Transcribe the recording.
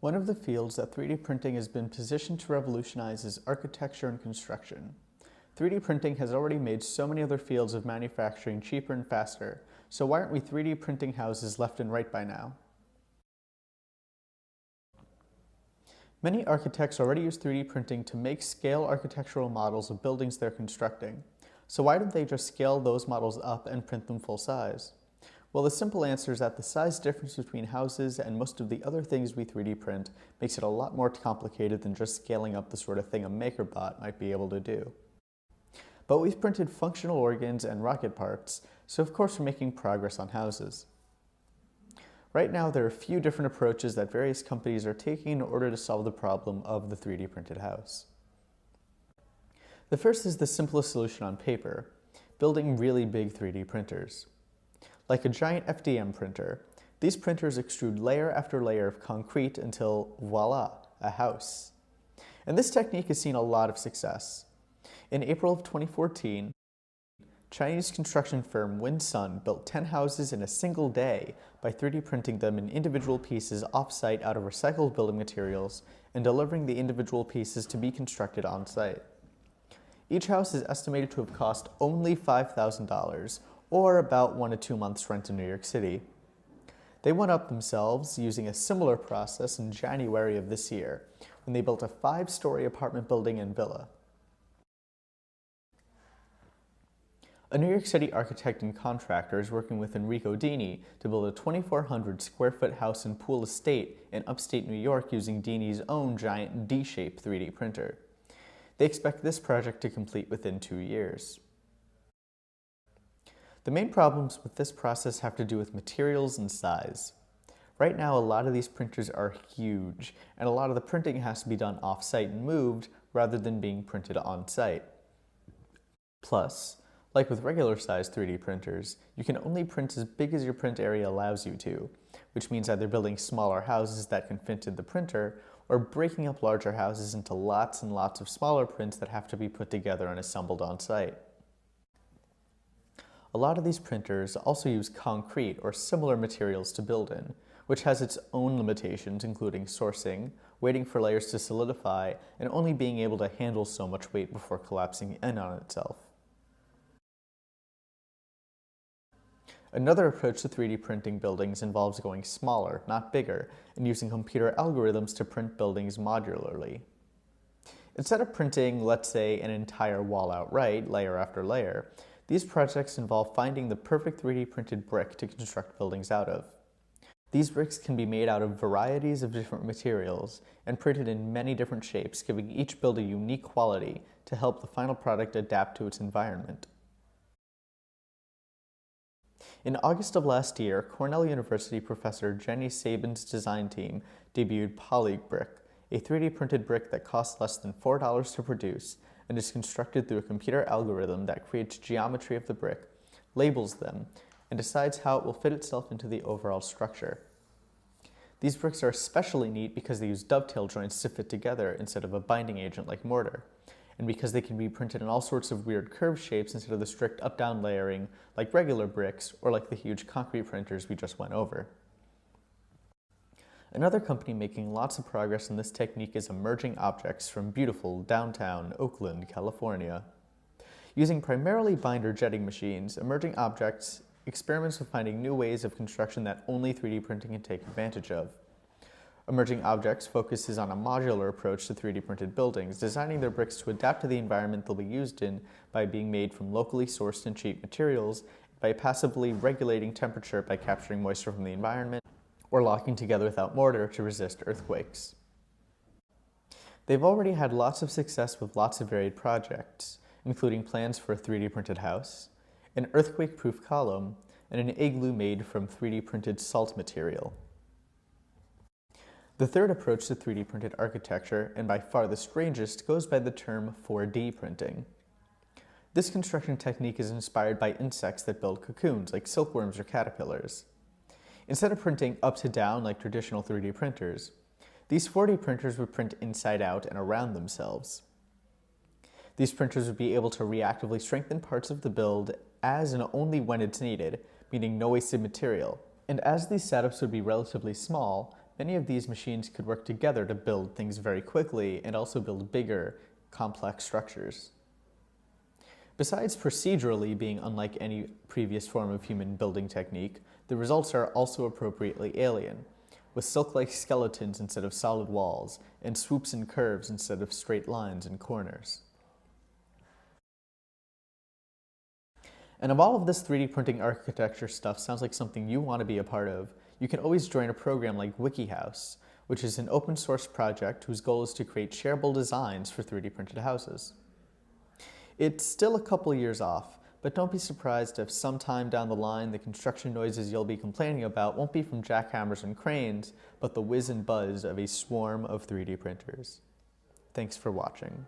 One of the fields that 3D printing has been positioned to revolutionize is architecture and construction. 3D printing has already made so many other fields of manufacturing cheaper and faster, so why aren't we 3D printing houses left and right by now? Many architects already use 3D printing to make scale architectural models of buildings they're constructing. So why don't they just scale those models up and print them full size? Well, the simple answer is that the size difference between houses and most of the other things we 3D print makes it a lot more complicated than just scaling up the sort of thing a MakerBot might be able to do. But we've printed functional organs and rocket parts, so of course we're making progress on houses. Right now, there are a few different approaches that various companies are taking in order to solve the problem of the 3D printed house. The first is the simplest solution on paper, building really big 3D printers. Like a giant FDM printer, these printers extrude layer after layer of concrete until, voila, a house. And this technique has seen a lot of success. In April of 2014, Chinese construction firm Winsun built 10 houses in a single day by 3D printing them in individual pieces off-site out of recycled building materials and delivering the individual pieces to be constructed on-site. Each house is estimated to have cost only $5,000, or about 1 to 2 months' rent in New York City. They went up themselves using a similar process in January of this year, when they built a 5-story apartment building and villa. A New York City architect and contractor is working with Enrico Dini to build a 2,400 square foot house and pool estate in upstate New York using Dini's own giant D-shaped 3D printer. They expect this project to complete within 2 years. The main problems with this process have to do with materials and size. Right now, a lot of these printers are huge, and a lot of the printing has to be done off-site and moved rather than being printed on-site. Plus, like with regular-sized 3D printers, you can only print as big as your print area allows you to, which means either building smaller houses that can fit in the printer or breaking up larger houses into lots and lots of smaller prints that have to be put together and assembled on-site. A lot of these printers also use concrete or similar materials to build in, which has its own limitations including sourcing, waiting for layers to solidify, and only being able to handle so much weight before collapsing in on itself. Another approach to 3D printing buildings involves going smaller, not bigger, and using computer algorithms to print buildings modularly. Instead of printing, let's say, an entire wall outright, layer after layer, these projects involve finding the perfect 3D printed brick to construct buildings out of. These bricks can be made out of varieties of different materials and printed in many different shapes, giving each build a unique quality to help the final product adapt to its environment. In August of last year, Cornell University professor Jenny Sabin's design team debuted PolyBrick, a 3D printed brick that costs less than $4 to produce and is constructed through a computer algorithm that creates geometry of the brick, labels them, and decides how it will fit itself into the overall structure. These bricks are especially neat because they use dovetail joints to fit together instead of a binding agent like mortar, and because they can be printed in all sorts of weird curved shapes instead of the strict up-down layering like regular bricks or like the huge concrete printers we just went over. Another company making lots of progress in this technique is Emerging Objects from beautiful downtown Oakland, California. Using primarily binder jetting machines, Emerging Objects experiments with finding new ways of construction that only 3D printing can take advantage of. Emerging Objects focuses on a modular approach to 3D printed buildings, designing their bricks to adapt to the environment they'll be used in by being made from locally sourced and cheap materials, by passively regulating temperature by capturing moisture from the environment, or locking together without mortar to resist earthquakes. They've already had lots of success with lots of varied projects, including plans for a 3D printed house, an earthquake-proof column, and an igloo made from 3D printed salt material. The third approach to 3D printed architecture, and by far the strangest, goes by the term 4D printing. This construction technique is inspired by insects that build cocoons, like silkworms or caterpillars. Instead of printing up to down like traditional 3D printers, these 4D printers would print inside out and around themselves. These printers would be able to reactively strengthen parts of the build as and only when it's needed, meaning no wasted material. And as these setups would be relatively small, Many of these machines could work together to build things very quickly and also build bigger, complex structures. Besides procedurally being unlike any previous form of human building technique, the results are also appropriately alien, with silk-like skeletons instead of solid walls, and swoops and curves instead of straight lines and corners. And if all of this 3D printing architecture stuff sounds like something you want to be a part of, you can always join a program like WikiHouse, which is an open source project whose goal is to create shareable designs for 3D printed houses. It's still a couple years off, but don't be surprised if sometime down the line the construction noises you'll be complaining about won't be from jackhammers and cranes, but the whiz and buzz of a swarm of 3D printers. Thanks for watching.